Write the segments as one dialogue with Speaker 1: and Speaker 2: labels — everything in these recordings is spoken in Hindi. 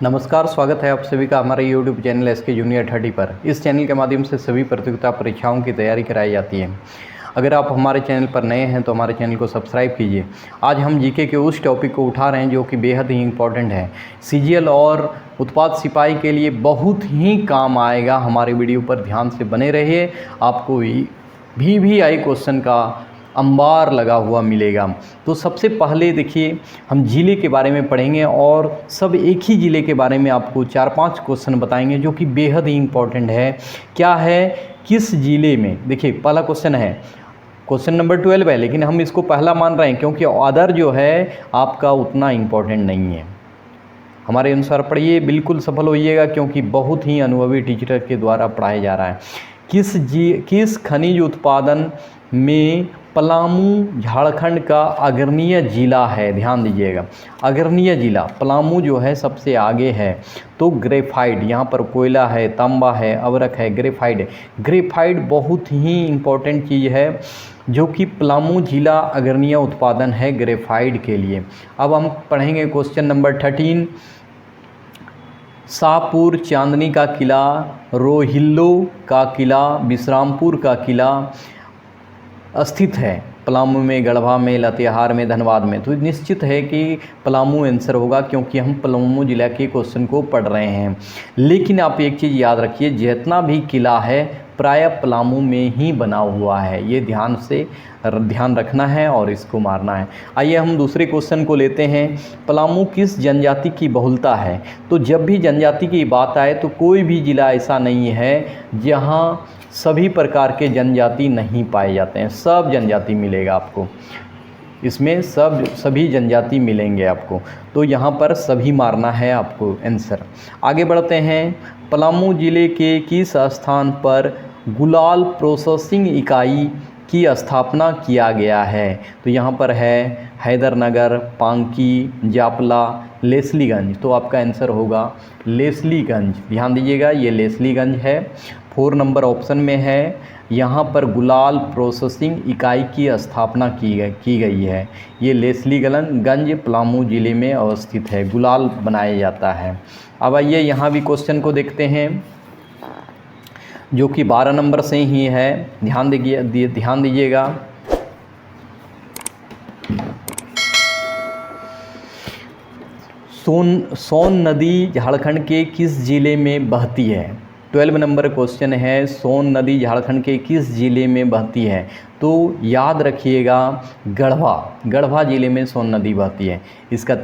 Speaker 1: नमस्कार, स्वागत है आप सभी का हमारे YouTube चैनल SK जूनियर 30 पर। इस चैनल के माध्यम से सभी प्रतियोगिता परीक्षाओं की तैयारी कराई जाती है। अगर आप हमारे चैनल पर नए हैं तो हमारे चैनल को सब्सक्राइब कीजिए। आज हम जीके के उस टॉपिक को उठा रहे हैं जो कि बेहद ही इम्पोर्टेंट है। CGL और उत्पाद सिपाही के लिए बहुत ही काम आएगा। हमारे वीडियो पर ध्यान से बने रहिए, आपको VVI क्वेश्चन का अंबार लगा हुआ मिलेगा। तो सबसे पहले देखिए, हम ज़िले के बारे में पढ़ेंगे और सब एक ही ज़िले के बारे में आपको 4-5 क्वेश्चन बताएंगे जो कि बेहद ही इम्पोर्टेंट है। क्या है, किस ज़िले में। देखिए पहला क्वेश्चन है, क्वेश्चन नंबर 12 है, लेकिन हम इसको पहला मान रहे हैं क्योंकि अदर जो है आपका उतना इम्पोर्टेंट नहीं है। हमारे अनुसार पढ़िए, बिल्कुल सफल होइएगा क्योंकि बहुत ही अनुभवी टीचर के द्वारा पढ़ाया जा रहा है। किस खनिज उत्पादन में पलामू झारखंड का अग्रणीय जिला है। ध्यान दीजिएगा, अग्रणीय जिला पलामू जो है सबसे आगे है। तो ग्रेफाइट, यहाँ पर कोयला है, तांबा है, अवरक है, ग्रेफाइट बहुत ही इम्पोर्टेंट चीज़ है जो कि पलामू जिला अग्रणीय उत्पादन है ग्रेफाइट के लिए। अब हम पढ़ेंगे क्वेश्चन नंबर 13। शाहपुर चांदनी का किला, रोहिल्लो का किला, विश्रामपुर का किला स्थित है पलामू में, गढ़वा में, लातेहार में, धनबाद में। तो निश्चित है कि पलामू आंसर होगा क्योंकि हम पलामू जिला के क्वेश्चन को पढ़ रहे हैं। लेकिन आप एक चीज़ याद रखिए, जितना भी किला है प्राय पलामू में ही बना हुआ है। ये ध्यान रखना है और इसको मारना है। आइए हम दूसरे क्वेश्चन को लेते हैं। पलामू किस जनजाति की बहुलता है। तो जब भी जनजाति की बात आए तो कोई भी ज़िला ऐसा नहीं है जहाँ सभी प्रकार के जनजाति नहीं पाए जाते हैं। सब जनजाति मिलेगा आपको इसमें, सभी जनजाति मिलेंगे आपको। तो यहाँ पर सभी मारना है आपको आंसर। आगे बढ़ते हैं। पलामू ज़िले के किस स्थान पर गुलाल प्रोसेसिंग इकाई की स्थापना किया गया है। तो यहाँ पर है हैदरनगर, पांकी, जापला, लेस्लीगंज। तो आपका आंसर होगा लेस्लीगंज। ध्यान दीजिएगा, ये लेस्लीगंज है। 4 नंबर ऑप्शन में है। यहाँ पर गुलाल प्रोसेसिंग इकाई की स्थापना की गई है। ये लेस्लीगंज पलामू ज़िले में अवस्थित है। गुलाल बनाया जाता है। अब आइए यहाँ भी क्वेश्चन को देखते हैं जो कि 12 नंबर से ही है। ध्यान दीजिएगा। सोन नदी झारखंड के किस ज़िले में बहती है। 12 नंबर क्वेश्चन है, सोन नदी झारखंड के किस ज़िले में बहती है। तो याद रखिएगा, गढ़वा ज़िले में सोन नदी बहती है। इसका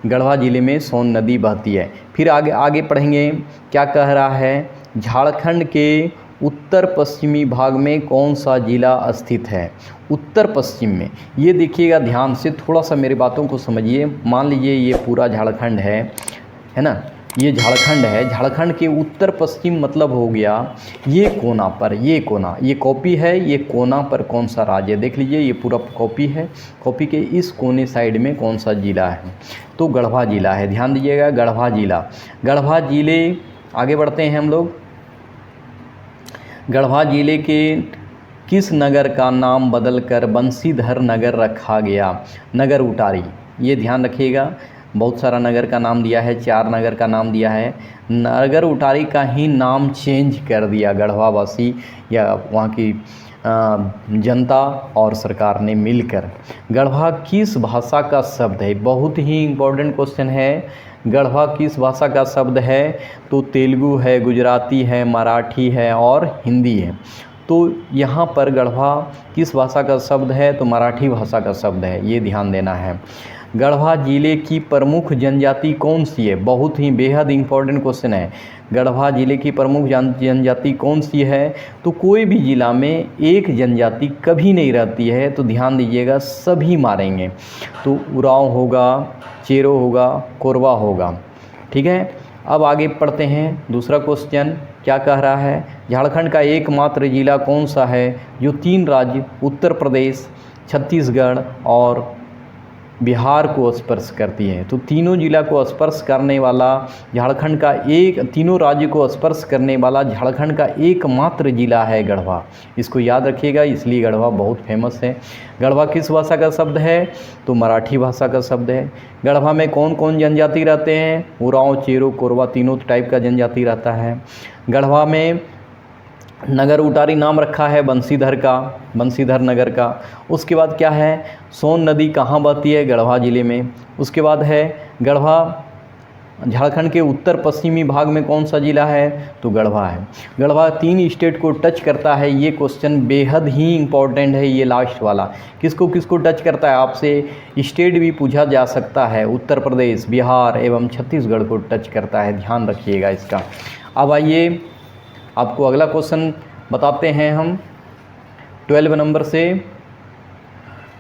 Speaker 1: गढ़वा ज़िले में सोन नदी बहती है। फिर आगे पढ़ेंगे, क्या कह रहा है, झारखंड के उत्तर पश्चिमी भाग में कौन सा ज़िला स्थित है। उत्तर पश्चिम में, ये देखिएगा ध्यान से, थोड़ा सा मेरी बातों को समझिए। मान लीजिए ये पूरा झारखंड है ना, ये झारखंड है। झारखंड के उत्तर पश्चिम मतलब हो गया ये कोना पर, ये कोना, ये कॉपी है, ये कोना पर कौन सा राज्य है। देख लीजिए, ये पूरा कॉपी है। कॉपी के इस कोने साइड में कौन सा ज़िला है। तो गढ़वा ज़िला है। ध्यान दीजिएगा, गढ़वा ज़िले। आगे बढ़ते हैं हम लोग। गढ़वा ज़िले के किस नगर का नाम बदलकर बंशीधर नगर रखा गया। नगर उटारी, ये ध्यान रखिएगा। बहुत सारा नगर का नाम दिया है, 4 नगर का नाम दिया है। नगर उटारी का ही नाम चेंज कर दिया गढ़वा वासी या वहाँ की जनता और सरकार ने मिलकर। गढ़वा किस भाषा का शब्द है। बहुत ही इम्पोर्टेंट क्वेश्चन है। गढ़वा किस भाषा का शब्द है। तो तेलुगु है, गुजराती है, मराठी है और हिंदी है। तो यहाँ पर गढ़वा किस भाषा का शब्द है। तो मराठी भाषा का शब्द है, ये ध्यान देना है। गढ़वा ज़िले की प्रमुख जनजाति कौन सी है। बहुत ही बेहद इम्पोर्टेंट क्वेश्चन है। गढ़वा ज़िले की प्रमुख जनजाति कौन सी है। तो कोई भी ज़िला में एक जनजाति कभी नहीं रहती है। तो ध्यान दीजिएगा, सभी मारेंगे। तो उरांव होगा, चेरो होगा, कोरवा होगा। ठीक है, अब आगे पढ़ते हैं। दूसरा क्वेश्चन क्या कह रहा है, झारखंड का एकमात्र ज़िला कौन सा है जो 3 राज्य उत्तर प्रदेश, छत्तीसगढ़ और बिहार को स्पर्श करती है। तो तीनों जिला को स्पर्श करने वाला झारखंड का तीनों राज्य को स्पर्श करने वाला झारखंड का एकमात्र जिला है गढ़वा। इसको याद रखिएगा, इसलिए गढ़वा बहुत फेमस है। गढ़वा किस भाषा का शब्द है? तो मराठी भाषा का शब्द है। गढ़वा में कौन कौन जनजाति रहते हैं? उरांव, चेरो, कोरवा, तीनों टाइप का जनजाति रहता है। गढ़वा में नगर उटारी नाम रखा है बंसीधर का, बंसीधर नगर का। उसके बाद क्या है? सोन नदी कहाँ बहती है? गढ़वा ज़िले में। उसके बाद है गढ़वा झारखंड के उत्तर पश्चिमी भाग में कौन सा ज़िला है? तो गढ़वा है। गढ़वा 3 स्टेट को टच करता है। ये क्वेश्चन बेहद ही इम्पोर्टेंट है, ये लास्ट वाला। किसको किसको टच करता है? आपसे स्टेट भी पूछा जा सकता है। उत्तर प्रदेश, बिहार एवं छत्तीसगढ़ को टच करता है, ध्यान रखिएगा इसका। अब आइए आपको अगला क्वेश्चन बताते हैं हम 12 नंबर से।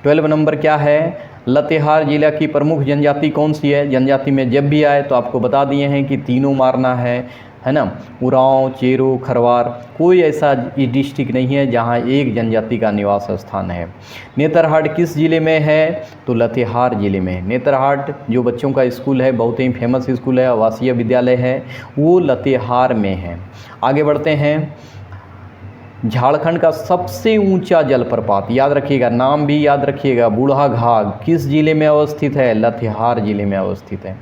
Speaker 1: 12 नंबर क्या है? लातेहार जिला की प्रमुख जनजाति कौन सी है? जनजाति में जब भी आए तो आपको बता दिए हैं कि तीनों मारना है ना। उरांव, चेरो, खरवार, कोई ऐसा डिस्ट्रिक्ट नहीं है जहां एक जनजाति का निवास स्थान है। नेतरहाट किस ज़िले में है? तो लातेहार ज़िले में। नेतरहाट जो बच्चों का स्कूल है, बहुत ही फेमस स्कूल है, आवासीय विद्यालय है, वो लातेहार में है। आगे बढ़ते हैं। झारखंड का सबसे ऊंचा जलप्रपात, याद रखिएगा, नाम भी याद रखिएगा, बूढ़ाघाघ किस जिले में अवस्थित है? लातेहार जिले में अवस्थित है।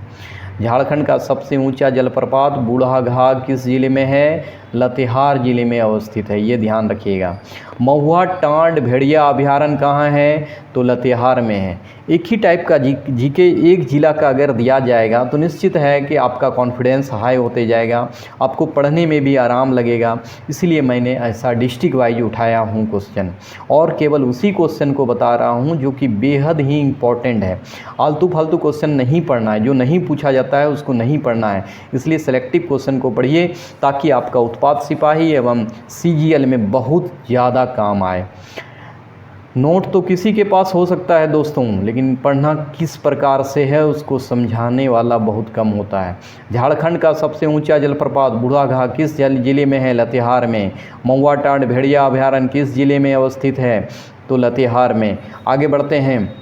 Speaker 1: झारखंड का सबसे ऊंचा जलप्रपात बूढ़ाघाघ किस जिले में है? लातेहार जिले में अवस्थित है, ये ध्यान रखिएगा। महुआ टांड भेड़िया अभयारण्य कहाँ है? तो लातेहार में है। एक ही टाइप का जीके एक जिला का अगर दिया जाएगा तो निश्चित है कि आपका कॉन्फिडेंस हाई होते जाएगा, आपको पढ़ने में भी आराम लगेगा। इसलिए मैंने ऐसा डिस्ट्रिक्ट वाइज उठाया हूँ क्वेश्चन, और केवल उसी क्वेश्चन को बता रहा हूँ जो कि बेहद ही इम्पॉर्टेंट है। आलतू फालतू क्वेश्चन नहीं पढ़ना है, जो नहीं पूछा जाता है उसको नहीं पढ़ना है। इसलिए सेलेक्टिव क्वेश्चन को पढ़िए ताकि आपका उत्पाद सिपाही एवं CGL में बहुत ज़्यादा काम आए। नोट तो किसी के पास हो सकता है दोस्तों, लेकिन पढ़ना किस प्रकार से है उसको समझाने वाला बहुत कम होता है। झारखंड का सबसे ऊंचा जलप्रपात बूढ़ाघाघ किस जिले में है? लातेहार में। महुआ टांड भेड़िया अभयारण्य किस जिले में अवस्थित है? तो लातेहार में। आगे बढ़ते हैं।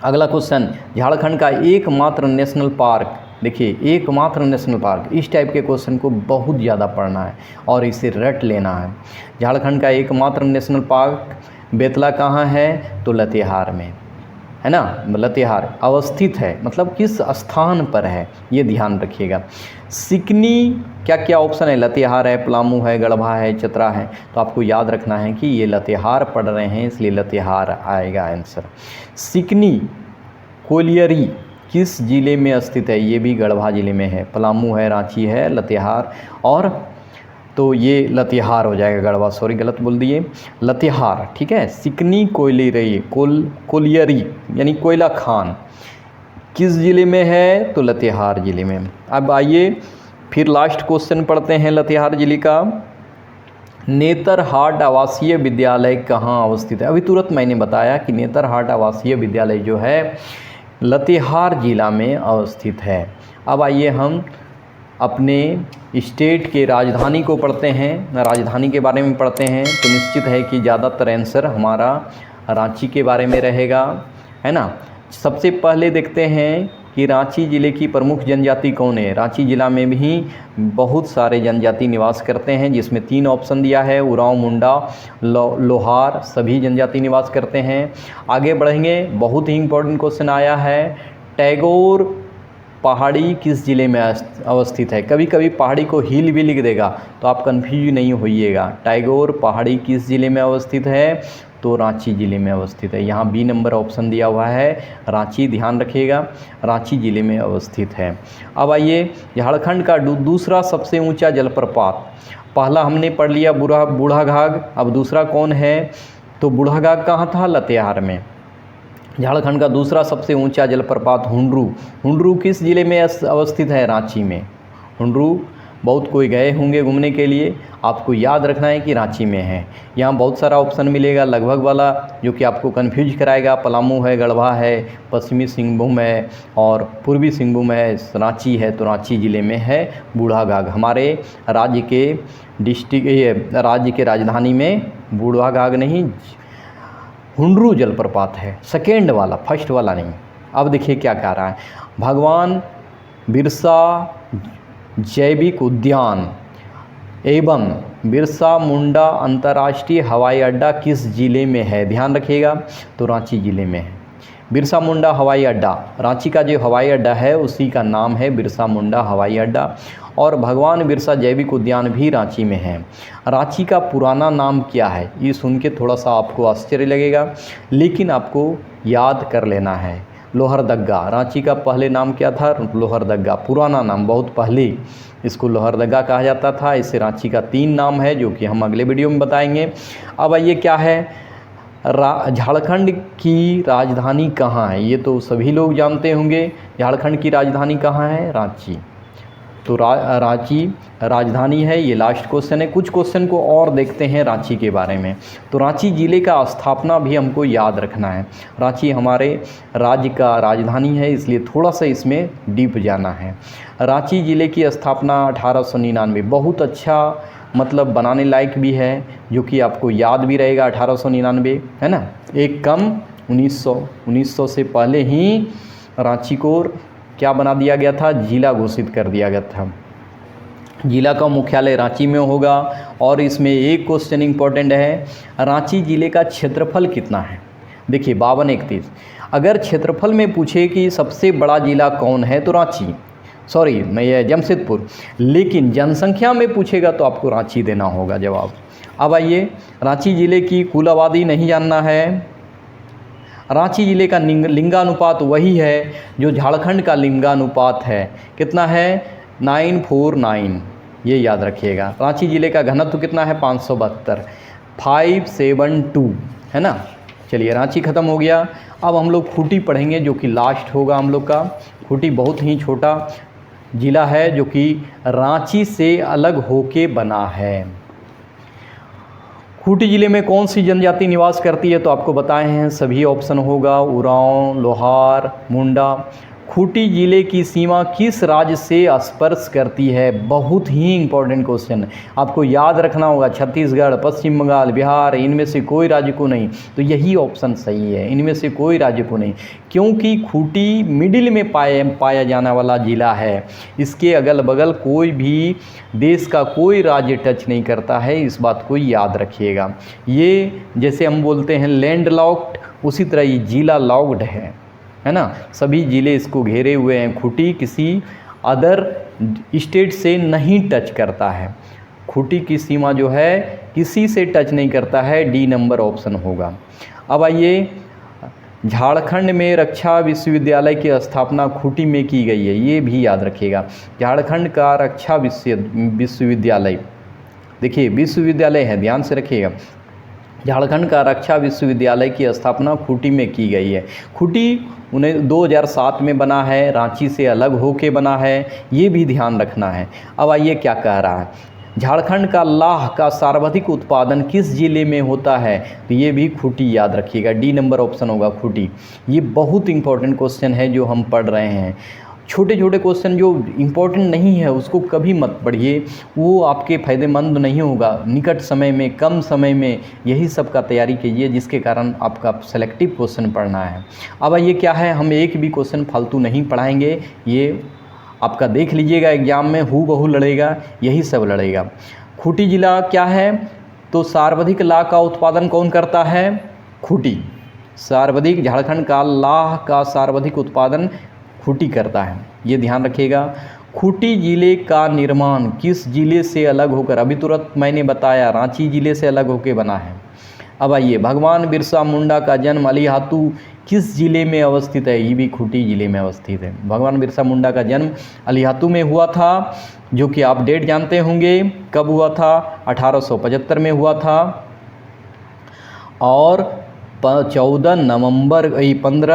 Speaker 1: अगला क्वेश्चन, झारखंड का एकमात्र नेशनल पार्क, देखिए एकमात्र नेशनल पार्क, इस टाइप के क्वेश्चन को बहुत ज़्यादा पढ़ना है और इसे रट लेना है। झारखंड का एकमात्र नेशनल पार्क बेतला कहाँ है? तो लातेहार में, है ना। लातेहार अवस्थित है, मतलब किस स्थान पर है, ये ध्यान रखिएगा। सिकनी क्या क्या ऑप्शन है? लातेहार है, पलामू है, गढ़वा है, चतरा है। तो आपको याद रखना है कि ये लातेहार पढ़ रहे हैं, इसलिए लातेहार आएगा आंसर। सिकनी कोलियरी किस जिले में स्थित है? ये भी गढ़वा जिले में है। पलामू है, रांची है, लातेहार, और तो ये लातेहार हो जाएगा। गढ़वा सॉरी गलत बोल दिए, लातेहार, ठीक है। सिकनी कोयलेरी कोलियरी यानी कोयला खान किस ज़िले में है? तो लातेहार ज़िले में। अब आइए फिर लास्ट क्वेश्चन पढ़ते हैं लातेहार ज़िले का। नेतरहाट आवासीय विद्यालय कहाँ अवस्थित है? अभी तुरंत मैंने बताया कि नेतरहाट आवासीय विद्यालय जो है लातेहार ज़िला में अवस्थित है। अब आइए हम अपने स्टेट के राजधानी को पढ़ते हैं, राजधानी के बारे में पढ़ते हैं। तो निश्चित है कि ज़्यादातर आंसर हमारा रांची के बारे में रहेगा, है ना। सबसे पहले देखते हैं कि रांची ज़िले की प्रमुख जनजाति कौन है। रांची ज़िला में भी बहुत सारे जनजाति निवास करते हैं, जिसमें 3 ऑप्शन दिया है, उरांव, मुंडा, लोहार, सभी जनजाति निवास करते हैं। आगे बढ़ेंगे, बहुत ही इम्पोर्टेंट क्वेश्चन आया है, टैगोर पहाड़ी किस ज़िले में अवस्थित है। कभी कभी पहाड़ी को हिल भी लिख देगा तो आप कन्फ्यूज नहीं होइएगा। टैगोर पहाड़ी किस ज़िले में अवस्थित है? तो रांची ज़िले में अवस्थित है। यहाँ B नंबर ऑप्शन दिया हुआ है, रांची, ध्यान रखिएगा, रांची ज़िले में अवस्थित है। अब आइए झारखंड का दूसरा सबसे ऊंचा जलप्रपात, पहला हमने पढ़ लिया बूढ़ाघाघ, अब दूसरा कौन है? तो बूढ़ाघाघ कहाँ था? लातेहार में। झारखंड का दूसरा सबसे ऊंचा जलप्रपात हुंडरू किस ज़िले में अवस्थित है? रांची में। हुंडरू बहुत कोई गए होंगे घूमने के लिए, आपको याद रखना है कि रांची में है। यहाँ बहुत सारा ऑप्शन मिलेगा लगभग वाला, जो कि आपको कन्फ्यूज कराएगा। पलामू है, गढ़वा है, पश्चिमी सिंहभूम है और पूर्वी सिंहभूम है, रांची है, तो रांची ज़िले में है बूढ़ाघाघ। हमारे राज्य के राजधानी में बूढ़ाघाघ नहीं, हुंडरू जलप्रपात है, सेकेंड वाला, फर्स्ट वाला नहीं। अब देखिए क्या कह रहा है, भगवान बिरसा जैविक उद्यान एवं बिरसा मुंडा अंतर्राष्ट्रीय हवाई अड्डा किस ज़िले में है? ध्यान रखिएगा, तो रांची ज़िले में है। बिरसा मुंडा हवाई अड्डा, रांची का जो हवाई अड्डा है उसी का नाम है बिरसा मुंडा हवाई अड्डा। और भगवान बिरसा जैविक उद्यान भी रांची में है। रांची का पुराना नाम क्या है? ये सुन के थोड़ा सा आपको आश्चर्य लगेगा, लेकिन आपको याद कर लेना है। लोहरदग्गा, रांची का पहले नाम क्या था? लोहरदग्गा, पुराना नाम, बहुत पहले इसको लोहरदग्गा कहा जाता था। इससे रांची का 3 नाम है जो कि हम अगले वीडियो में बताएंगे। अब ये क्या है, झारखंड की राजधानी कहाँ है? ये तो सभी लोग जानते होंगे, झारखंड की राजधानी कहाँ है? रांची। तो रांची राजधानी है। ये लास्ट क्वेश्चन है। कुछ क्वेश्चन को और देखते हैं रांची के बारे में। तो रांची ज़िले का स्थापना भी हमको याद रखना है। रांची हमारे राज्य का राजधानी है, इसलिए थोड़ा सा इसमें डीप जाना है। रांची ज़िले की स्थापना 1899, बहुत अच्छा मतलब बनाने लायक भी है, जो कि आपको याद भी रहेगा। 1899 है ना, एक कम 1900 से पहले ही रांची को क्या बना दिया गया था? जिला घोषित कर दिया गया था। जिला का मुख्यालय रांची में होगा। और इसमें एक क्वेश्चन इंपॉर्टेंट है, रांची ज़िले का क्षेत्रफल कितना है? देखिए 5231। अगर क्षेत्रफल में पूछे कि सबसे बड़ा ज़िला कौन है तो रांची, सॉरी मैं ये जमशेदपुर, लेकिन जनसंख्या में पूछेगा तो आपको रांची देना होगा जवाब। अब आइए, रांची ज़िले की कुल आबादी नहीं जानना है। रांची ज़िले का लिंगानुपात वही है जो झारखंड का लिंगानुपात है। कितना है? 949, ये याद रखिएगा। रांची ज़िले का घनत्व कितना है? 572, 572 है ना। चलिए रांची ख़त्म हो गया। अब हम लोग खूंटी पढ़ेंगे, जो कि लास्ट होगा हम लोग का। खूंटी बहुत ही छोटा ज़िला है जो कि रांची से अलग होके बना है। खूंटी ज़िले में कौन सी जनजाति निवास करती है? तो आपको बताए हैं, सभी ऑप्शन होगा, उरांव, लोहार, मुंडा। खूंटी ज़िले की सीमा किस राज्य से स्पर्श करती है? बहुत ही इंपॉर्टेंट क्वेश्चन, आपको याद रखना होगा। छत्तीसगढ़, पश्चिम बंगाल, बिहार, इनमें से कोई राज्य को नहीं। तो यही ऑप्शन सही है, इनमें से कोई राज्य को नहीं, क्योंकि खूंटी मिडिल में पाया जाने वाला ज़िला है। इसके अगल बगल कोई भी देश का कोई राज्य टच नहीं करता है, इस बात को याद रखिएगा। ये जैसे हम बोलते हैं लैंड लॉक्ड, उसी तरह ये ज़िला लॉक्ड है ना। सभी ज़िले इसको घेरे हुए हैं। खूंटी किसी अदर स्टेट से नहीं टच करता है। खूंटी की सीमा जो है किसी से टच नहीं करता है। डी नंबर ऑप्शन होगा। अब आइए, झारखंड में रक्षा विश्वविद्यालय की स्थापना खूंटी में की गई है, ये भी याद रखिएगा। झारखंड का रक्षा विश्वविद्यालय, देखिए विश्वविद्यालय है, ध्यान से रखिएगा। झारखंड का रक्षा विश्वविद्यालय की स्थापना खूंटी में की गई है। खूंटी 2007 में बना है, रांची से अलग होके बना है, ये भी ध्यान रखना है। अब आइए क्या कह रहा है, झारखंड का लाह का सर्वाधिक उत्पादन किस जिले में होता है? तो ये भी खूंटी याद रखिएगा। डी नंबर ऑप्शन होगा खूंटी। ये बहुत इंपॉर्टेंट क्वेश्चन है जो हम पढ़ रहे हैं। छोटे छोटे क्वेश्चन जो इम्पोर्टेंट नहीं है उसको कभी मत पढ़िए, वो आपके फ़ायदेमंद नहीं होगा। निकट समय में, कम समय में यही सब का तैयारी कीजिए, जिसके कारण आपका सेलेक्टिव क्वेश्चन पढ़ना है। अब ये क्या है, हम एक भी क्वेश्चन फालतू नहीं पढ़ाएंगे, ये आपका देख लीजिएगा एग्जाम में हूबहू लड़ेगा, यही सब लड़ेगा। खूंटी जिला क्या है? तो सर्वाधिक लाह का उत्पादन कौन करता है? खूंटी। सर्वाधिक, झारखंड का लाह का सर्वाधिक उत्पादन खूंटी करता है, ये ध्यान रखिएगा। खूंटी जिले का निर्माण किस जिले से अलग होकर, अभी तुरंत मैंने बताया रांची जिले से अलग होकर बना है। अब आइए, भगवान बिरसा मुंडा का जन्म अलीहातू किस जिले में अवस्थित है? ये भी खूंटी जिले में अवस्थित है। भगवान बिरसा मुंडा का जन्म अलीहातू में हुआ था, जो कि आप डेट जानते होंगे कब हुआ था? 1875 में हुआ था। और 15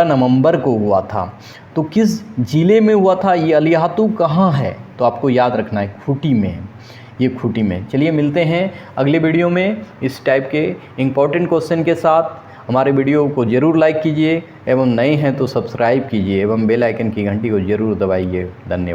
Speaker 1: नवंबर को हुआ था। तो किस ज़िले में हुआ था? ये अलीहातू कहाँ है? तो आपको याद रखना है खूंटी में, ये खूंटी में। चलिए मिलते हैं अगले वीडियो में इस टाइप के इम्पोर्टेंट क्वेश्चन के साथ। हमारे वीडियो को ज़रूर लाइक कीजिए एवं नए हैं तो सब्सक्राइब कीजिए एवं बेल आइकन की घंटी को ज़रूर दबाइए। धन्यवाद।